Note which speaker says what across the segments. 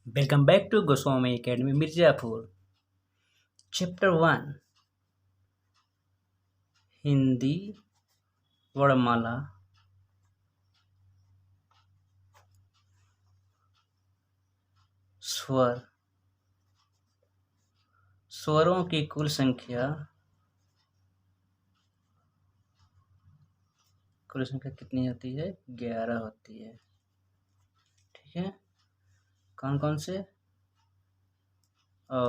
Speaker 1: Welcome back to Goswami academy Mirzapur. Chapter 1 Hindi वर्णमाला। स्वर। स्वरों की कुल संख्या कितनी होती है? 11 होती है। ठीक है, कौन कौन से? अ,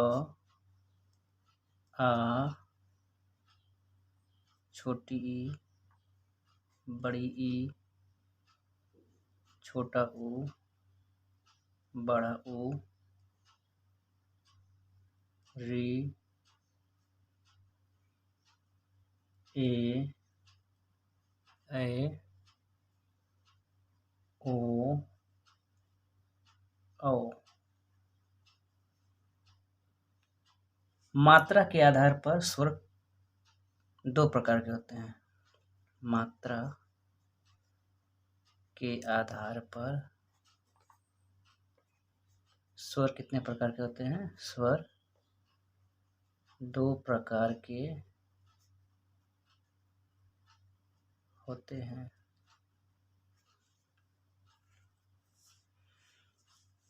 Speaker 1: आ, छोटी ई, बड़ी ई, छोटा ऊ, बड़ा ऊ, री, ए, ओ, औ। मात्रा के आधार पर स्वर दो प्रकार के होते हैं। मात्रा के आधार पर स्वर कितने प्रकार के होते हैं? स्वर दो प्रकार के होते हैं।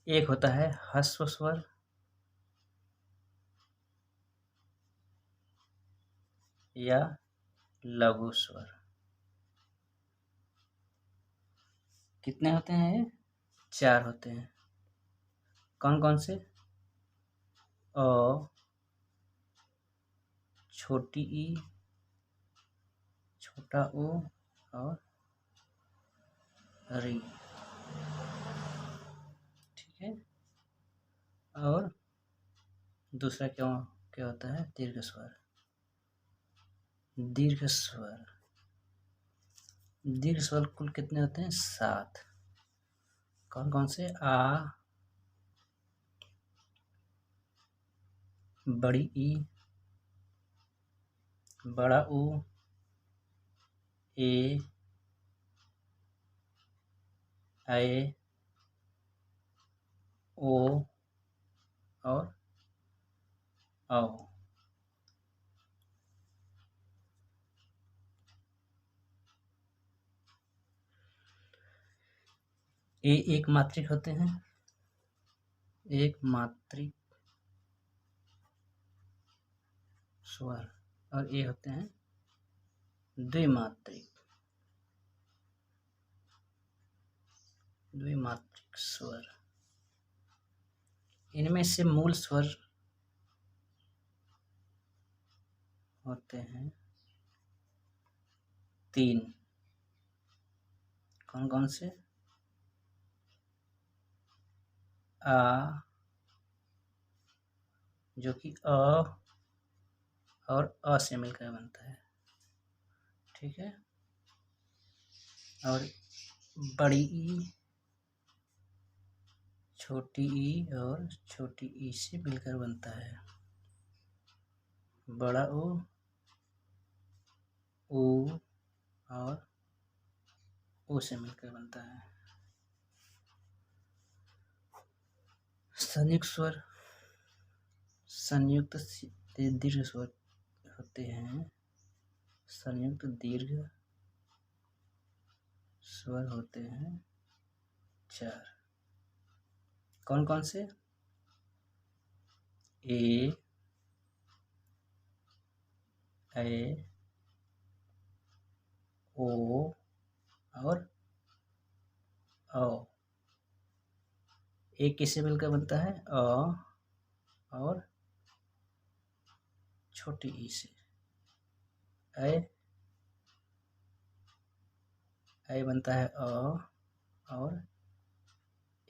Speaker 1: एक होता है ह्रस्व स्वर, या लघु स्वर। कितने होते हैं ये? 4 होते हैं। कौन कौन से? अ, छोटी ई, छोटा ओ और री। ठीक है, और दूसरा क्या क्या होता है? दीर्घ स्वर। दीर्घ स्वर, दीर्घ स्वर कुल कितने होते हैं? 7। कौन कौन से? आ, बड़ी ई, बड़ा ऊ, ए, ए, ओ और औ। ये एक मात्रिक होते हैं, एक मात्रिक स्वर, और ये होते हैं द्विमात्रिक द्विमात्रिक स्वर। इनमें से मूल स्वर होते हैं 3। कौन कौन से? आ, जो कि अ और अ से मिलकर बनता है। ठीक है, और बड़ी ई, छोटी ई और छोटी ई से मिलकर बनता है। बड़ा ओ और ओ से मिलकर बनता है। संयुक्त स्वर, संयुक्त दीर्घ स्वर होते हैं। संयुक्त दीर्घ स्वर होते हैं 4। कौन कौन से? ए, ओ और औ। ए किससे मिलकर बनता है? अ और छोटी ई से। ए बनता है अ, और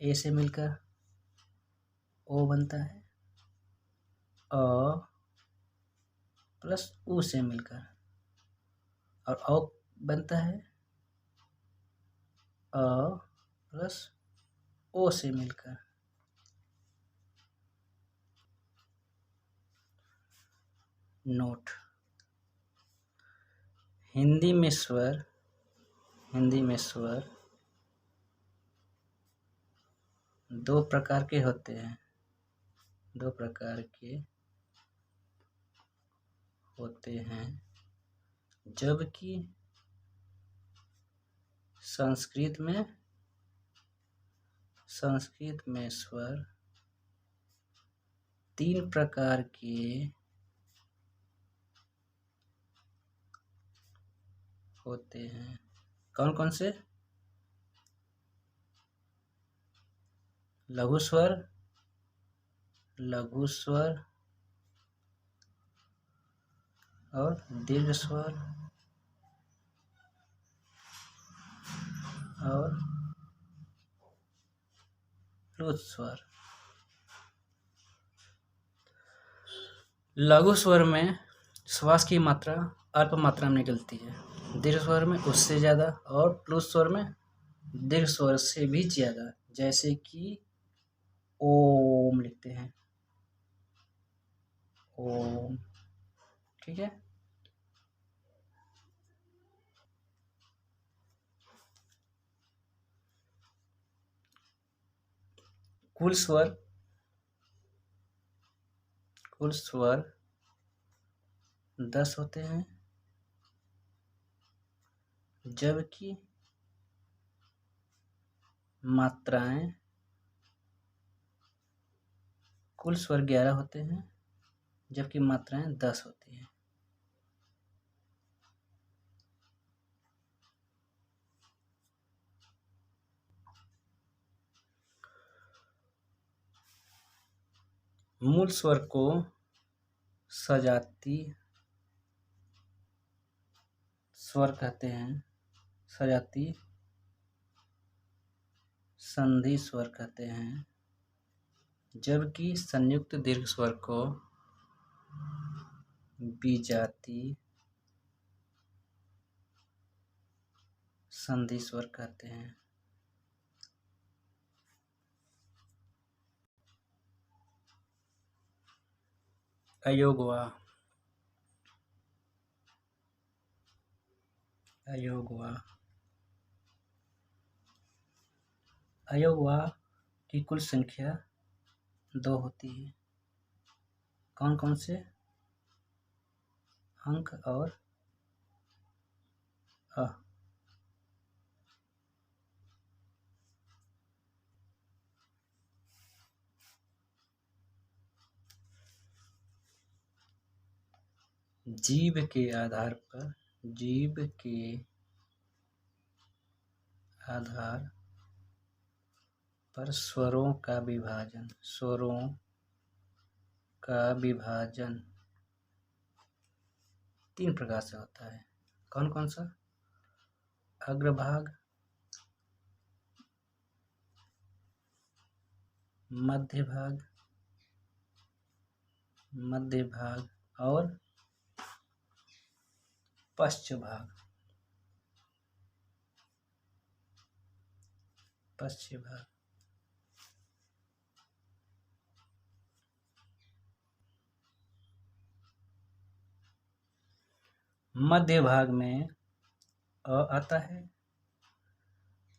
Speaker 1: ए से मिलकर ओ बनता है। अ प्लस ऊ से मिलकर, और औ बनता है अ प्लस ओ से मिलकर। नोट: हिंदी में स्वर दो प्रकार के होते हैं, दो प्रकार के होते हैं, जबकि संस्कृत में स्वर तीन प्रकार के होते हैं। कौन कौन से? लघु स्वर, लघु स्वर और दीर्घ स्वर और प्लुत स्वर। लघु स्वर में श्वास की मात्रा अल्प मात्रा में निकलती है, दीर्घ स्वर में उससे ज़्यादा और प्लुत स्वर में दीर्घ स्वर से भी ज़्यादा। जैसे कि ओम लिखते हैं, ओम, ठीक है। कुल स्वर 10 होते हैं, जबकि मात्राएं कुल स्वर 11 होते हैं, जबकि मात्राएं 10 होती हैं। मूल स्वर को सजाती स्वर कहते हैं, सजाती संधि स्वर कहते हैं, जबकि संयुक्त दीर्घ स्वर को विजाती संधि स्वर कहते हैं। अयोगवा, अयोगवा, अयोगवा की कुल संख्या 2 होती है। कौन कौन से? अंक और अ। जीभ के आधार पर स्वरों का विभाजन 3 प्रकार से होता है। कौन कौन सा? अग्रभाग, मध्य भाग और पश्च भाग। मध्य भाग में अ आता है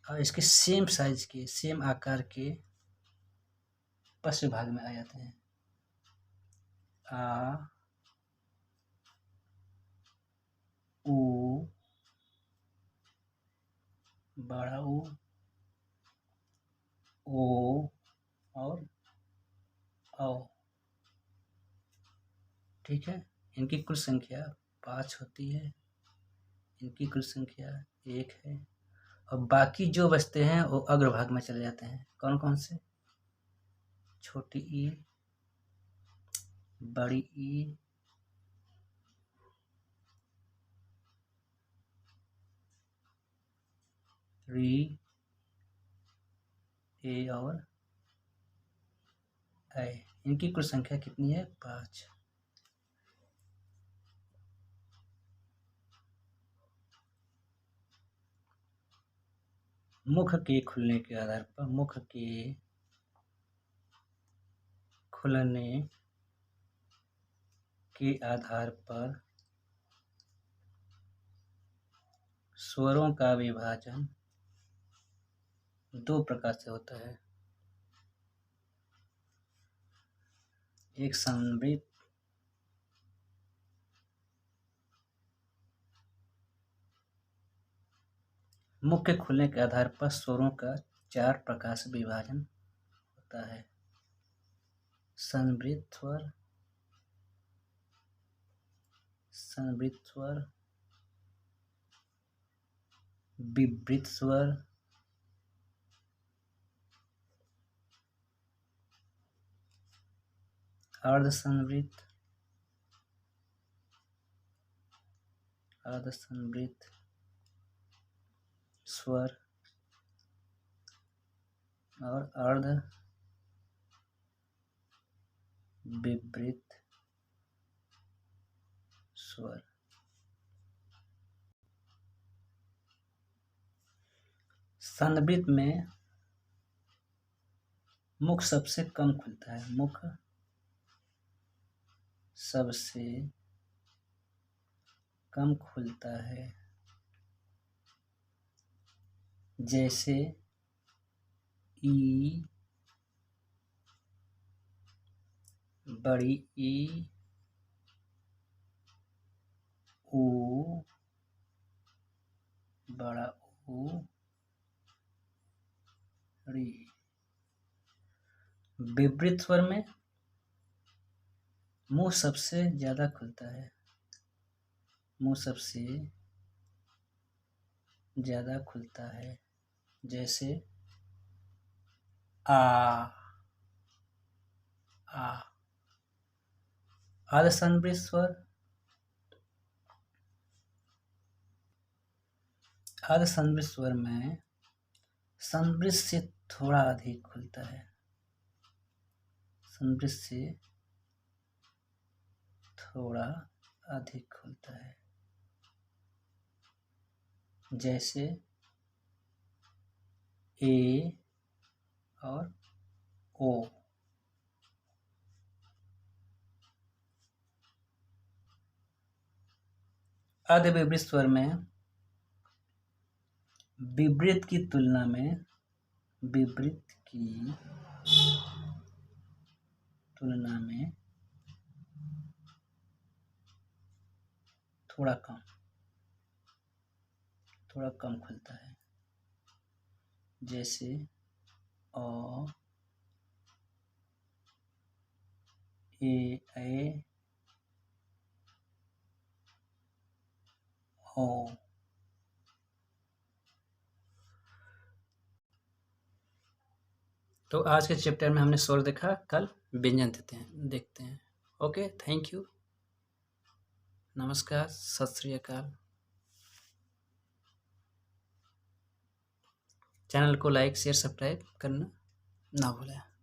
Speaker 1: और इसके सेम साइज के, सेम आकार के पश्च भाग में आ जाते हैं। आ, उ, बड़ा उ, ओ और औ, ठीक है। इनकी कुल संख्या 5 होती है, इनकी कुल संख्या 1 है और बाकी जो बचते हैं वो अग्रभाग में चले जाते हैं। कौन कौन से? छोटी ई, बड़ी ई, री, ए और ऐ। इनकी कुल संख्या कितनी है? 5। मुख के खुलने के आधार पर, मुख के खुलने के आधार पर स्वरों का विभाजन 2 प्रकार से होता है। एक संवृत, मुख्य खुलने के आधार पर स्वरों का 4 प्रकार से विभाजन होता है। संवृत स्वर, संवृत स्वर, विवृत स्वर, अर्धसंवृत, अर्धसंवृत स्वर और अर्ध विवृत स्वर। संवृत में मुख सबसे कम खुलता है, मुख सबसे कम खुलता है। जैसे ई, बड़ी ई, ऊ, बड़ा ऊ, री। विवृत स्वर में मुंह सबसे ज्यादा खुलता है, मुंह सबसे ज्यादा खुलता है। जैसे आ, आ। अर्धसंवृत स्वर, अर्धसंवृत स्वर में संवृत से थोड़ा अधिक खुलता है, संवृत से थोड़ा अधिक खुलता है। जैसे ए और ओ। अर्धविवृत स्वर में विवृत की तुलना में, विवृत की तुलना में थोड़ा कम खुलता है। जैसे अ, ए, ओ। तो आज के चैप्टर में हमने स्वर देखा, कल व्यंजन देखते हैं। ओके, थैंक यू, नमस्कार, सत श्री अकाल। चैनल को लाइक शेयर सब्सक्राइब करना ना भूलें।